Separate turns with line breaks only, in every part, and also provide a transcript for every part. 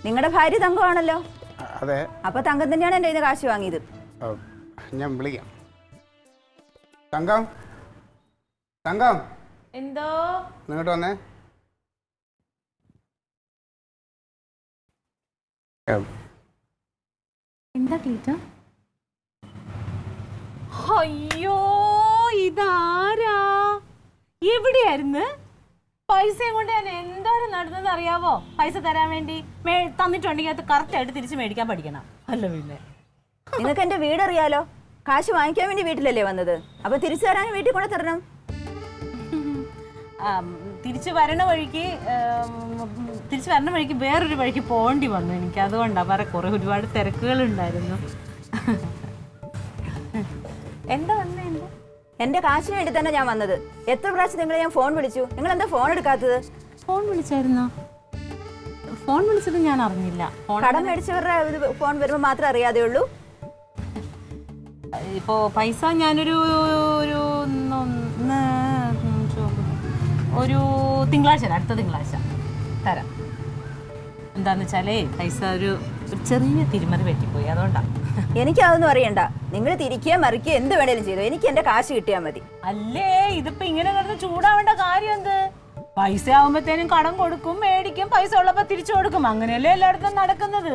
നിങ്ങളുടെ ഭാര്യ തങ്കമാണല്ലോ.
അതെ.
അപ്പൊ തങ്കം തന്നെയാണ് എൻ്റെ കയ്യിൽ കാശ് വാങ്ങിയത്.
ഞാൻ വിളിക്കാം. തങ്കം, തങ്കം.
എന്തോ?
ഇങ്ങോട്ട് വന്നേ.
എന്താ ക്ലീറ്റ? അയ്യോ, ഇതാരാ? എവിടെയായിരുന്നു? പൈസയും കൊണ്ട് ഞാൻ എന്തോരം നടന്നത് അറിയാവോ? പൈസ തരാൻ വേണ്ടി തന്നിട്ടുണ്ടെങ്കിൽ അത് കറക്റ്റ് ആയിട്ട് തിരിച്ച് മേടിക്കാൻ പഠിക്കണം. അല്ല പിന്നെ
നിങ്ങൾക്ക് എൻ്റെ വീട് അറിയാലോ. കാശ് വാങ്ങിക്കാൻ വേണ്ടി വീട്ടിലല്ലേ വന്നത്. അപ്പൊ തിരിച്ചു തരാൻ വീട്ടിൽ കൊണ്ട് തരണം.
തിരിച്ചു വരണ വഴിക്ക് വേറൊരു വഴിക്ക് പോകേണ്ടി വന്നു എനിക്ക്. അതുകൊണ്ടാണ് കുറെ ഒരുപാട് തിരക്കുകൾ ഉണ്ടായിരുന്നു. എന്താ വന്നേ?
എന്റെ കാശിന് വേണ്ടി തന്നെ ഞാൻ വന്നത്. എത്ര പ്രാവശ്യം നിങ്ങളെ ഞാൻ ഫോൺ വിളിച്ചു, നിങ്ങൾ എന്താ ഫോൺ എടുക്കാത്തത്?
ഫോൺ വിളിച്ചായിരുന്നോ? ഫോൺ വിളിച്ചത് ഞാൻ അറിഞ്ഞില്ല.
കടം മേടിച്ചവരുടെ ഫോൺ വരുമ്പോൾ മാത്രമേ അറിയാതെ ഉള്ളൂ.
ഇപ്പോ പൈസ ഞാനൊരു തിങ്കളാഴ്ച, അടുത്ത തിങ്കളാഴ്ച തരാം. എന്താന്ന് വെച്ചാലേ പൈസ ഒരു ചെറിയ തിരിമറി പറ്റിപ്പോയി, അതുകൊണ്ടാ.
എനിക്കതൊന്നും അറിയണ്ട. നിങ്ങൾ തിരിക്കുക മറിക്കുക എന്ത് വേണേലും ചെയ്തോ, എനിക്ക് എന്റെ കാശ് കിട്ടിയാൽ മതി.
അല്ലേ, ഇതിപ്പോ ഇങ്ങനെ കിടന്ന് ചൂടാവേണ്ട കാര്യം എന്ത്? പൈസ ആവുമ്പത്തേനും കടം കൊടുക്കും, മേടിക്കും, പൈസ ഉള്ളപ്പോ തിരിച്ചു കൊടുക്കും. അങ്ങനെയല്ലേ എല്ലായിടത്തും നടക്കുന്നത്.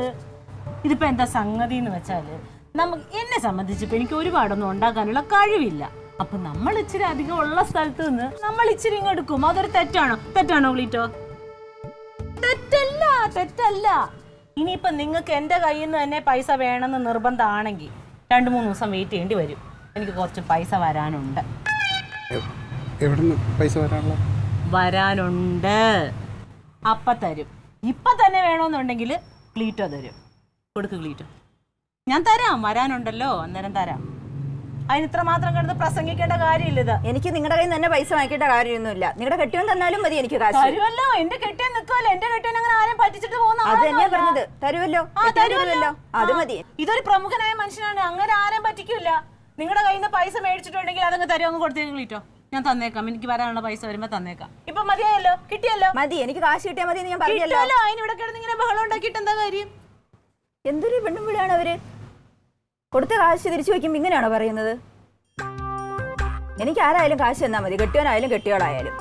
ഇതിപ്പോ എന്താ സംഗതി എന്ന് വെച്ചാല്, എന്നെ സംബന്ധിച്ചിപ്പോ എനിക്ക് ഒരുപാടൊന്നും ഉണ്ടാക്കാനുള്ള കഴിവില്ല. അപ്പൊ നമ്മൾ ഇച്ചിരി അധികം ഉള്ള സ്ഥലത്ത് നിന്ന് നമ്മൾ ഇച്ചിരി ഇങ്ങെടുക്കും. അതൊരു തെറ്റാണോ ക്ലീറ്റോ? തെറ്റല്ല. ഇനിയിപ്പൊ നിങ്ങൾക്ക് എന്റെ കയ്യിൽ നിന്ന് തന്നെ പൈസ വേണമെന്ന് നിർബന്ധമാണെങ്കിൽ 2-3 ദിവസം വെയിറ്റ് ചെയ്യേണ്ടി വരും. എനിക്ക് കുറച്ച് പൈസ വരാനുണ്ട്. വരാനുണ്ട്. അപ്പ തരും. ഇപ്പൊ തന്നെ വേണമെന്നുണ്ടെങ്കിൽ ക്ലീറ്റോ തരും. കൊടുക്ക് ക്ലീറ്റോ. ഞാൻ തരാം, വരാനുണ്ടല്ലോ, അന്നേരം തരാം. അതിന് ഇത്ര മാത്രം കിടന്ന് പ്രസംഗിക്കേണ്ട കാര്യമില്ല. ഇത്
എനിക്ക് നിങ്ങളുടെ കയ്യിൽ നിന്ന് തന്നെ പൈസ വാങ്ങിക്കേണ്ട കാര്യമൊന്നുമില്ല. നിങ്ങളുടെ കെട്ടിയോൻ തന്നാലും മതി എനിക്ക് കാശ്.
തരുമല്ലോ, എന്റെ കെട്ടിയാൻ നിൽക്കുമല്ലോ. എന്റെ കെട്ടിയാൻ അങ്ങനെ ആരും പറ്റിച്ചിട്ട് പോകുന്ന
അത് തന്നെയാ പറഞ്ഞത്. തരുമല്ലോ, അത് മതി.
ഇതൊരു പ്രമുഖനായ മനുഷ്യനാണ്, അങ്ങനെ ആരും പറ്റിക്കില്ല. നിങ്ങളുടെ കയ്യിൽ നിന്ന് പൈസ മേടിച്ചിട്ടുണ്ടെങ്കിൽ അതങ്ങ് തരും, അങ്ങ് കൊടുത്തേക്കും ക്ലീറ്റോ. ഞാൻ തന്നേക്കാം, എനിക്ക് വരാനുള്ള പൈസ വരുമ്പോ തന്നേക്കാം. ഇപ്പൊ മതിയായല്ലോ, കിട്ടിയല്ലോ.
മതി, എനിക്ക് കാശ് കിട്ടിയാൽ മതി. ഞാൻ പറഞ്ഞല്ലോ.
അതിനിവിടെ കിടന്ന് ഇങ്ങനെ ബഹളം ഉണ്ടാക്കിയിട്ട് എന്താ കാര്യം?
എന്തൊരു പെണ്ണും വിളിയാണ് അവര്. കൊടുത്ത കാശ് തിരിച്ചു വയ്ക്കുമ്പോ ഇങ്ങനെയാണോ പറയുന്നത്? എനിക്ക് ആരായാലും കാശ് തന്നാ മതി, കെട്ടിയോനായാലും കെട്ടിയോളായാലും.